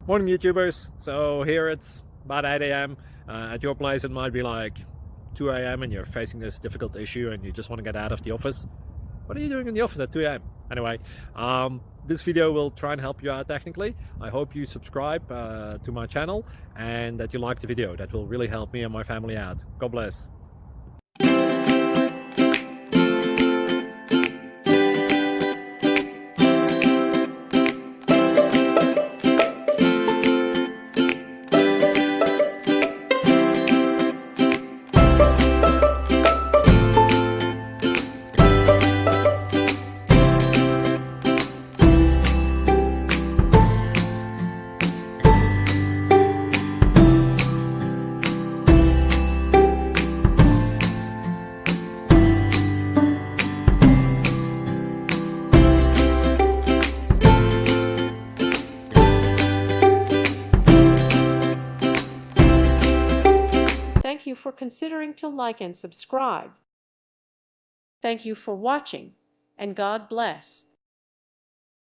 Morning YouTubers. So here it's about 8 a.m. At your place it might be like 2 a.m. and you're facing this difficult issue and you just want to get out of the office. What are you doing in the office at 2 a.m.? Anyway, this video will try and help you out technically. I hope you subscribe to my channel and that you like the video. That will really help me and my family out. God bless. Thank you for considering to like and subscribe. Thank you for watching, and God bless.